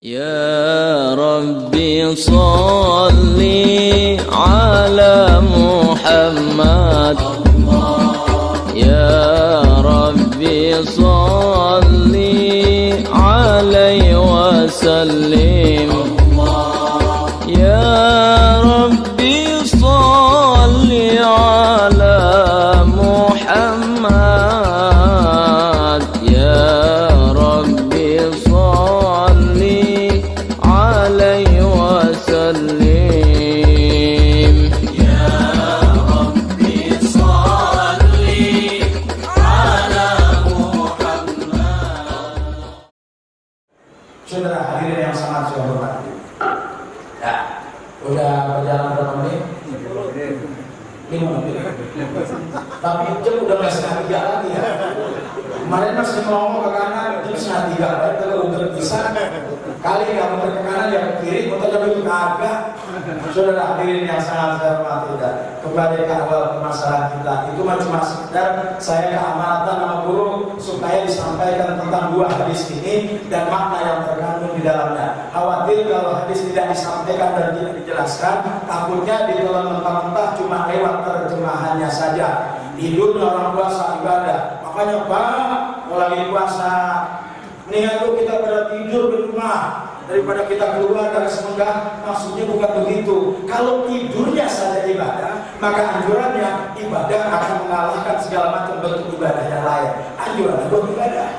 Ya Rabbi salli ala Muhammad. Ya Rabbi salli alaihi wa sallim. Ya Rabbi salli ala Muhammad. Ya Rabbi salli alaihi wa sallim. Ya Rabbi salli ala Muhammad. Saudara hadirin yang sangat saya hormati. Ya, udah berjalan berapa menit? 5 menit. Tapi jam udah nggak setengah 3 lagi ya. Kemarin masih ngomong ke kanan, jam setengah 3 lagi kalau udah bisa. Kali nggak muter ke kanan ya ke kiri, muter lebih ke agak. Saudara hadirin yang sangat saya hormati, kembali ke awal permasalahan kita. Itu cuma sekedar saya keamanatan sama guru supaya disampaikan tentang 2 hadis ini dan makna yang terkandung di dalamnya. Khawatir kalau hadis tidak disampaikan dan tidak dijelaskan, takutnya ditelan mentah-mentah cuma lewat terjemahannya saja. Hidup orang puasa ibadah. Makanya Pak, kalau lagi puasa, mendingan tuh kita pada tidur di rumah daripada kita keluar dari semenggah. Maksudnya bukan begitu. Kalau tidurnya saja ibadah, maka anjurannya ibadah akan mengalahkan segala macam bentuk ibadah yang lain. Anjurannya buat ibadah.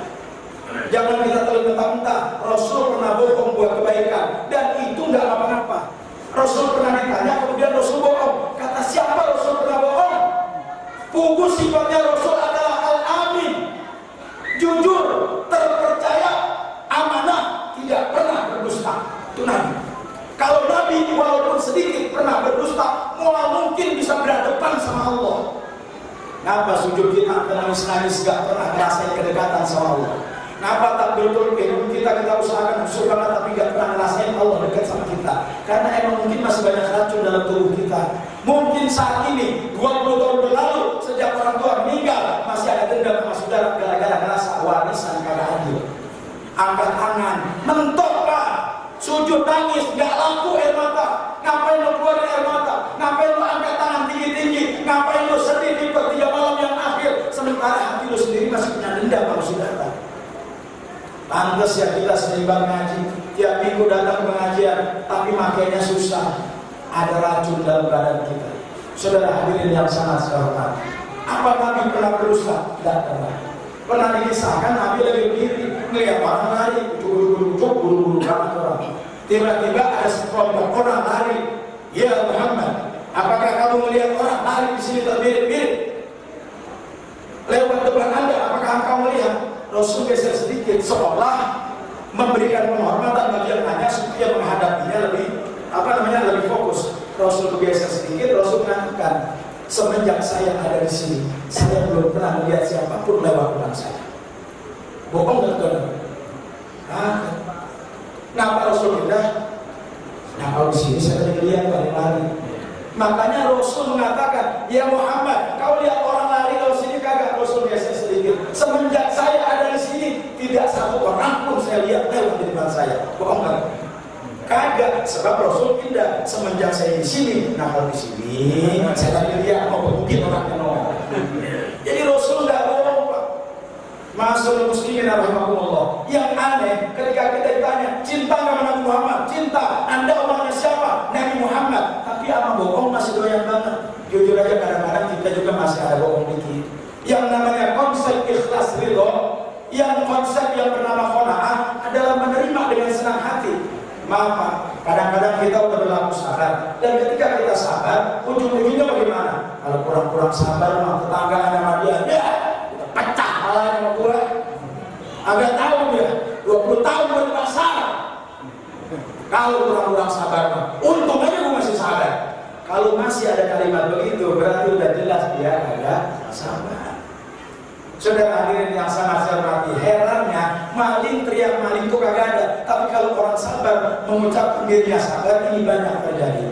Jangan kita telan mentah-mentah. Rasul pernah bohong buat kebaikan dan itu nggak apa-apa. Rasul pernah ditanya, kemudian Rasul bohong. Kata siapa Rasul pernah bohong? Buku sifatnya Rasul adalah al-amin, jujur, terpercaya, amanah, tidak pernah berdusta. Itu Nabi. Kalau Nabi walaupun sedikit pernah berdusta, mungkin bisa berhadapan sama Allah. Kenapa sujud kita nangis-nangis gak pernah ngerasain kedekatan sama Allah? Kenapa takbiratul ihram kita usahakan khusyuk banget tapi gak pernah ngerasain Allah dekat sama kita? Karena emang mungkin masih banyak racun dalam tubuh kita. Mungkin saat ini 20 tahun berlalu sejak orang tua meninggal masih ada dendam sama saudara gara-gara ngerasa warisan kagak adil. Angkat tangan, mentok Pak, sujud nangis, gak laku air mata. Ngapain lo keluar air mata? Ngapain lo angkat tangan tinggi-tinggi? Ngapain lo sedih di pertiga malam yang akhir? Sementara hati lo sendiri masih punya dendam sama saudara. Pantes ya kita sering ngaji, tiap minggu datang ke pengajian, tapi makainya susah. Ada racun dalam badan kita. Saudara hadirin yang sangat saya hormati. Apa Nabi pernah berusaha? Tidak pernah. Pernah dikisahkan Nabi lagi berdiri, melihat orang lari, ujuk-ujuk, buru-buru banget orang. Tiba-tiba ada sekelompok orang lari. Ya Muhammad, apakah kamu melihat orang lari di sini terbirit-birit? Lewat depan Anda, apakah engkau melihat? Rasul geser sedikit seolah memberikan penghormatan bagi yang nanya supaya menghadapinya lebih lebih fokus. Rasul geser sedikit, Rasul mengatakan, semenjak saya ada di sini, saya belum pernah melihat siapapun lewat depan saya. Bohong nggak tuh? Kenapa Rasul pindah? Nah kalau di sini saya tadi lihat lari-lari. Makanya Rasul mengatakan, ya Muhammad, kau lihat orang lari kalau sini kagak? Rasul geser sedikit. Semenjak saya ada di sini, tidak satu orang pun saya lihat lewat di depan saya. Bohong nggak? Kagak, sebab Rasul pindah. Semenjak saya di sini, nah kalau di sini saya tadi lihat mungkin orangnya nol. Jadi Rasul nggak bohong Pak. Masyaallah muslimin rahimahumullah. Yang aneh ketika kita ditanya, cinta nggak Nabi Muhammad? Cinta. Anda orangnya siapa? Nabi Muhammad. Tapi ama bohong masih doyan banget. Jujur aja kadang-kadang kita juga masih ada bohong dikit. Yang namanya konsep ikhlas ridho, yang konsep yang bernama qanaah adalah menerima dengan senang hati. Maaf Pak, kadang-kadang kita udah berlaku sabar, dan ketika kita sabar, ujung-ujungnya bagaimana? Kalau kurang-kurang sabar, mah tetanggaan sama dia, ya, kita pecah palanya sama gua. Agak tahu ya, 20 tahun berpasar. Kalau kurang-kurang sabar, mah untung aja gua masih sabar. Kalau masih ada kalimat begitu, berarti udah jelas dia ada sabar. Saudara hadirin yang sangat saya hormati, herannya maling teriak maling itu kagak ada, tapi kalau orang sabar mengucapkan dirinya sabar, ini banyak terjadi.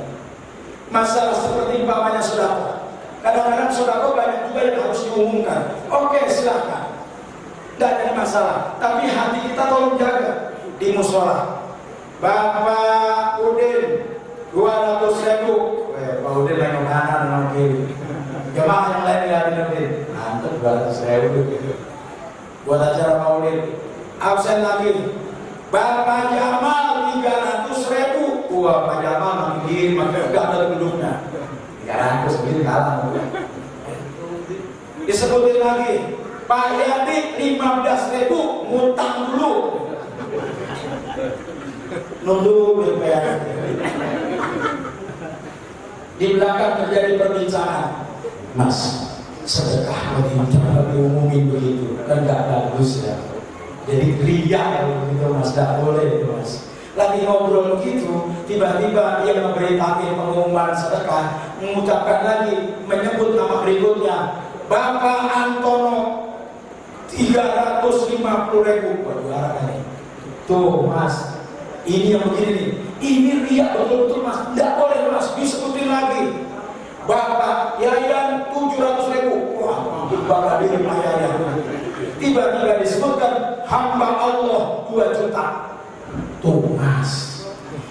Masalah seperti umpamanya sedekah. Kadang-kadang sedekah banyak juga yang harus diumumkan. Oke, silakan. Tidak ada masalah, tapi hati kita tolong jaga di musola. Bapak Udin 200.000. Pak Udin yang kanan yang kiri. Jemaah yang lain lihatin Udin. Mantap 200.000 buat acara Pak Udin. Absen lagi. Bapak Jamal 300.000. Wah, Pak Jamal makin diri makin enggak dari hidupnya. 300 sendiri kalah. Disebutin lagi. Pak Yadi 15.000 ngutang dulu. Nunggu BPR. Di belakang terjadi perbincangan. Mas, sedekah lebih umumin begitu kan nggak bagus ya. Jadi riak kalau begitu mas, nggak boleh itu mas. Lagi ngobrol begitu, tiba-tiba dia memberitakan pengumuman sedekah, mengucapkan lagi, menyebut nama berikutnya, Bapak Antono 350.000. Juara kan ini. Tuh mas, ini yang begini nih, ini riak betul-betul mas, nggak boleh mas, disebutin lagi. Bapak Yayan 700.000. Wah, makin bangga diri Pak Yayan. Tiba-tiba disebutkan hamba Allah 2 juta. Tuh mas,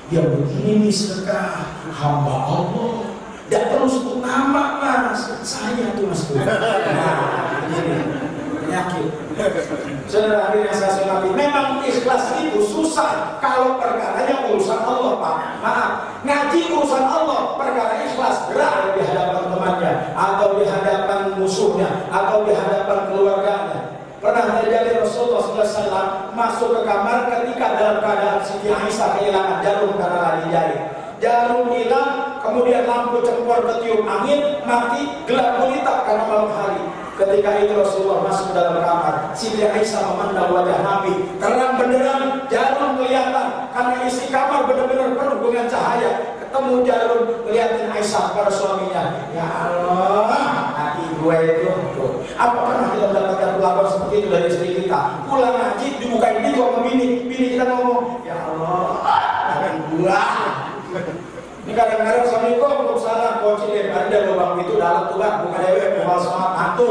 yang begini nih sedekah hamba Allah. Tidak perlu sebut nama mas, saya tuh mas. Nah, ini penyakit. Saudara hadirin yang saya hormati, memang ikhlas itu susah kalau perkaranya urusan Allah pak. Maaf, ngaji urusan Allah, perkara ikhlas berat di hadapan temannya, atau di hadapan musuhnya, atau di hadapan keluarganya. Pernah terjadi Rasulullah SAW masuk ke kamar ketika dalam keadaan Siti Aisyah kehilangan jarum karena lagi jahit. Jarum hilang, kemudian lampu cempor ketiup angin, mati, gelap gulita karena malam hari. Ketika itu Rasulullah masuk dalam kamar, Siti Aisyah memandang wajah Nabi, terang benderang, jarum kelihatan, karena isi kamar benar-benar penuh dengan cahaya. Ketemu jarum, ngeliatin Aisyah pada suaminya, ya Allah, hati gue itu. Apa pernah kita mendapatkan pelakon seperti itu dari istri kita? Pulang ngaji, dibukain pintu sama bini kita ngomong, ya Allah, hati gue. Ini kadang-kadang suamiku belum salah kunci deh, ada lubang itu dalam tuh kan, bukan dewe, bukan semangat hantu.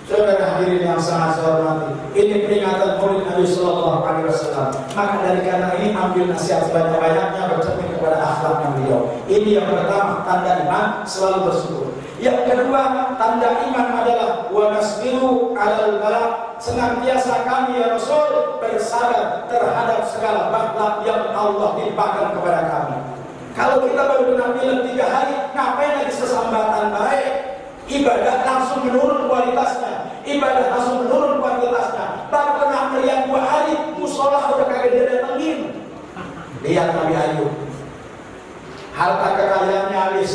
Saudara hadirin yang sangat saya hormati, ini peringatan Maulid Nabi Sallallahu Alaihi Wasallam. Maka dari karena ini ambil nasihat sebanyak-banyaknya bercermin kepada akhlaknya beliau. Ini yang pertama, tanda iman selalu bersyukur. Yang kedua, tanda iman adalah wa nasbiru 'alal bala, senantiasa kami ya Rasul bersabar terhadap segala bala yang Allah timpakan kepada kami. Kalau kita baru penampilan 3 hari, ngapain lagi sesambatan baik? Ibadah langsung menurun kualitasnya, ibadah langsung menurun kualitasnya. Baru kena meriah 2 hari, musola udah kagak dia datengin. Lihat Nabi Ayub, harta kekayaannya habis,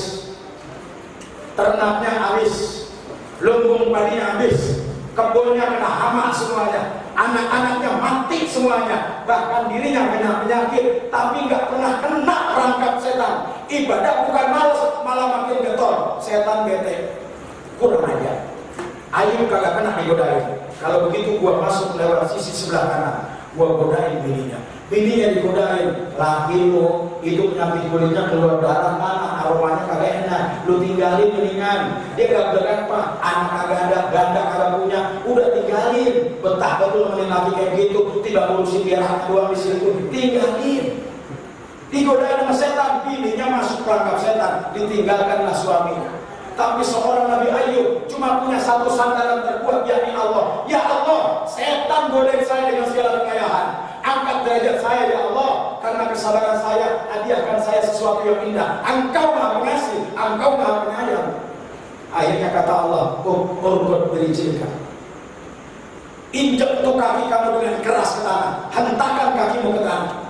ternaknya habis, lumbung padinya habis, kebunnya kena hama semuanya, anak-anaknya mati semuanya, bahkan dirinya kena penyakit, tapi nggak pernah kena perangkap setan. Ibadah bukan males, malah makin getol, setan bete. Kurang aja. Ayub kagak kena digodain. Kalau begitu gua masuk lewat sisi sebelah kanan, gua godain bininya. Bininya digodain, laki lu itu penyakit kulitnya keluar darah mana, aromanya kagak enak, lu tinggalin mendingan. Dia gak berapa, anak kagak ada, ganda kagak punya, udah tinggalin. Betah betul nemenin laki kayak gitu, tiba ngurusin biar anak doang di situ, tinggalin. Digodain sama setan, bininya masuk perangkap setan, ditinggalkanlah suaminya. Tapi seorang Nabi Ayub cuma punya satu sandaran terkuat, yakni Allah. Ya Allah, setan godain saya dengan segala kekayaan. Angkat derajat saya ya Allah, karena kesabaran saya, hadiahkan saya sesuatu yang indah. Engkau Maha Pengasih, Engkau Maha Penyayang. Akhirnya kata Allah, urkut berijilkan, injek tuh kaki kamu dengan keras ke tanah, hentakan kakimu ke tanah.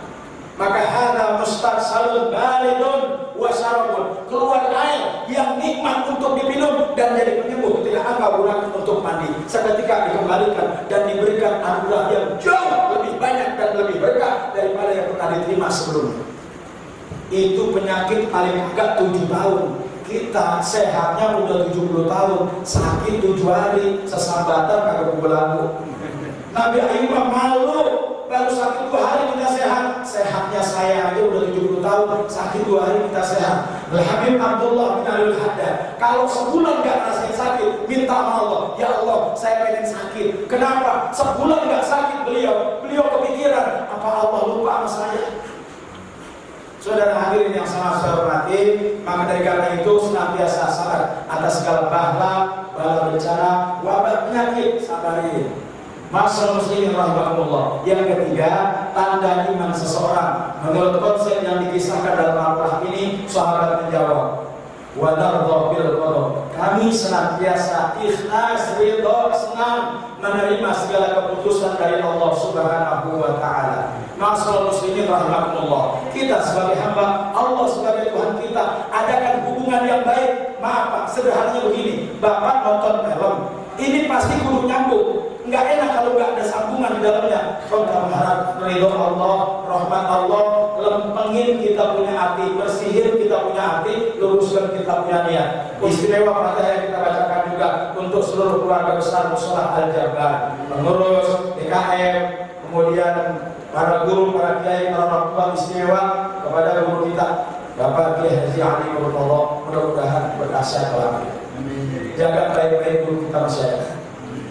Maka hada mustarsalun baridun wa syarabun, keluar air yang nikmat untuk diminum dan jadi penyembuh ketika engkau gunakan untuk mandi. Seketika dikembalikan dan diberikan anugerah yang jauh lebih banyak dan lebih berkah daripada yang pernah diterima sebelumnya. Itu penyakit paling agak 7 tahun. Kita sehatnya udah 70 tahun, sakit 7 hari, sesambatan kagak pulang. Nabi Ayub malu, baru sakit 2 hari kita sehat. Sehatnya saya aja udah 70 tahun, sakit 2 hari kita sehat. Habib Abdullah bin Abdul Haddad, kalau sebulan gak ngerasain sakit, minta sama Allah, ya Allah saya pengen sakit. Kenapa? Sebulan gak sakit beliau kepikiran, apa Allah lupa sama saya? Saudara hadirin yang sangat saya hormati, maka dari karena itu senantiasa sabar atas segala bala bencana, wabah, penyakit, sabari. Masyaallah muslimin rahimakumullah. Yang ketiga, tanda iman seseorang. Menurut konsep yang dikisahkan dalam Al-Quran ini, sahabat menjawab, wa nardha bil qada. Kami senantiasa ikhlas, ridha, senang menerima segala keputusan dari Allah Subhanahu wa taala. Masyaallah muslimin rahimakumullah. Kita sebagai hamba Allah, sebagai Tuhan kita, adakan hubungan yang baik. Maaf Pak, sederhananya begini, Bapak nonton film, ini pasti kudu nyambung. Enggak enak kalau enggak ada sambungan di dalamnya. Kalau kita mengharap ridho Allah, rahmat Allah, lempengin kita punya hati, bersihin kita punya hati, luruskan kita punya niat. Istimewa Fatihah yang kita bacakan juga untuk seluruh keluarga besar Musholah Al-Jabar, pengurus DKM, kemudian para guru, para kiai, para orang tua, istimewa kepada guru kita Bapak Kiai Haji Ali Murtala, mudah-mudahan berkasih kelak. Jaga baik-baik guru kita masyarakat.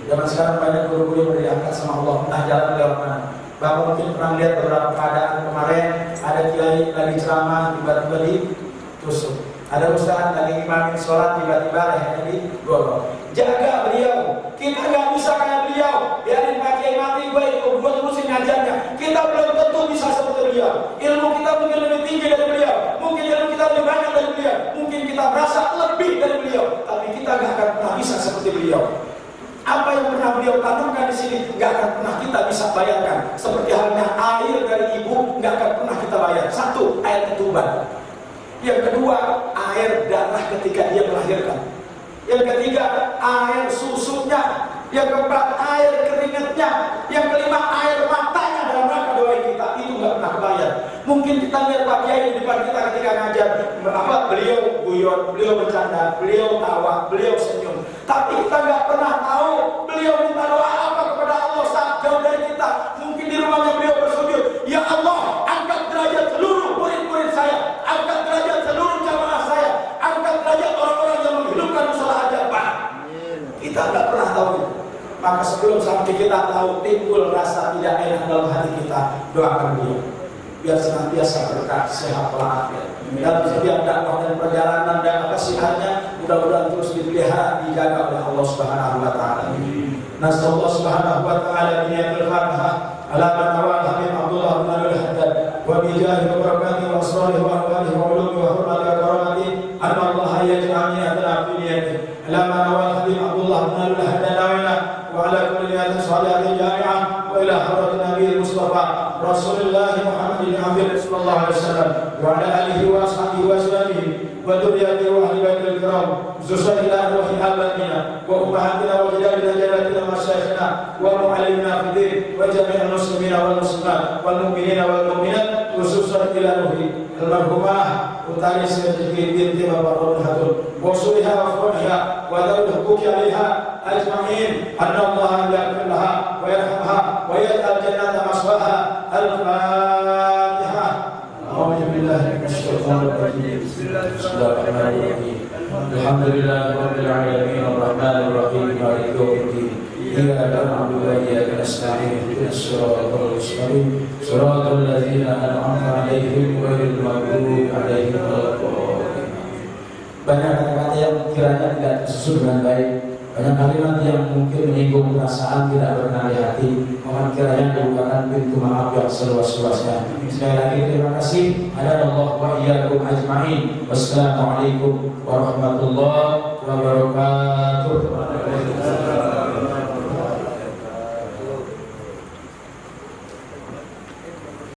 Zaman sekarang banyak guru-guru yang diangkat sama Allah, entah jalan lewat mana. Bapak mungkin pernah lihat beberapa keadaan kemarin, ada kiai lagi ceramah, tiba-tiba ditusuk. Ada ustaz lagi imamin sholat, tiba-tiba lehernya digorok. Jaga beliau, kita nggak bisa kayak beliau. Biarin Pak Kiai mati, gue terusin ngajarnya. Kita belum tentu bisa seperti beliau. Ilmu kita mungkin lebih tinggi dari beliau, mungkin ilmu kita lebih banyak dari beliau, mungkin kita merasa lebih dari beliau, tapi kita nggak akan pernah bisa seperti beliau. Apa yang pernah beliau tanamkan di sini nggak akan pernah kita bisa bayarkan. Seperti halnya air dari ibu nggak akan pernah kita bayar. Satu, air ketuban. Yang kedua, air darah ketika dia melahirkan. Yang ketiga, air susunya. Yang keempat, air keringatnya. Yang kelima, air matanya dalam rangka doain kita. Itu nggak pernah bayar. Mungkin kita lihat Pak Kiai di depan kita ketika ngajar, beliau guyon, beliau bercanda, beliau tawa, beliau senyum. Tapi kita nggak pernah tahu beliau minta doa apa kepada Allah saat jauh dari kita. Mungkin di rumahnya beliau bersujud, ya Allah, angkat derajat seluruh murid-murid saya, angkat derajat seluruh jamaah saya, angkat derajat orang-orang yang menghidupkan Musholah Al-Jabar. Kita nggak pernah tahu itu. Maka sebelum sampai kita tahu timbul rasa tidak enak dalam hati kita, doakan beliau biar senantiasa berkah, sehat walafiat. Dan setiap dakwah dan perjalanan dan kasihannya mudah-mudahan terus dipelihara, dijaga oleh Allah Subhanahu wa taala. Nasallahu Subhanahu wa taala biniyatil Fatihah ala man awal Habib Abdullah bin Al-Haddad wa bi jahi wa barakatihi wa asrarihi wa ahwalihi wa ulumi wa hurmati wa karamati anna Allah yaj'alni adna fi niyyati ala man awal Habib Abdullah bin Al-Haddad wa ala kulli niyatin salihatin jami'ah wa ila hadratin Nabi Mustafa Rasulullah Muhammad Nabi sallallahu alaihi wasallam wa ala alihi wa ashabihi wa sahbihi wa dzurriyyatihi wa ahli baitil kiram khususan ila ruhi al-batina wa ummahatina wa jaddatina jaddatina wa masyayikhina wa mu'allimina fi din wa jami'il muslimina wal muslimat wal mu'minina wal mu'minat khususan ila ruhi al-marhumah Utari Sayyidati binti Bapak Rohatul wa suliha wa furhiha wa dawud hukuki alaiha ajma'in anna Allah yaghfir laha wa yarhamha wa yaj'al jannata maswaha al-Fatihah. A'udzu billahi minasy syaithanir rajim. Bismillahirrahmanirrahim. Alhamdulillahirabbil alamin arrahmanir rahim maliki yaumiddin. Iyyaka na'budu wa iyyaka nasta'in ihdinas siratal mustaqim siratal ladzina an'amta 'alaihim ghairil maghdubi alaihim waladdallin. Banyak kata-kata yang kiranya tidak tersusun dengan baik, banyak kalimat yang mungkin menyinggung perasaan, tidak berkenan di hati. Mohon kiranya dibukakan pintu maaf yang seluas-luasnya. Sekali lagi terima kasih. Hadanallahu wa iyyakum ajma'in. Wassalamualaikum warahmatullahi wabarakatuh.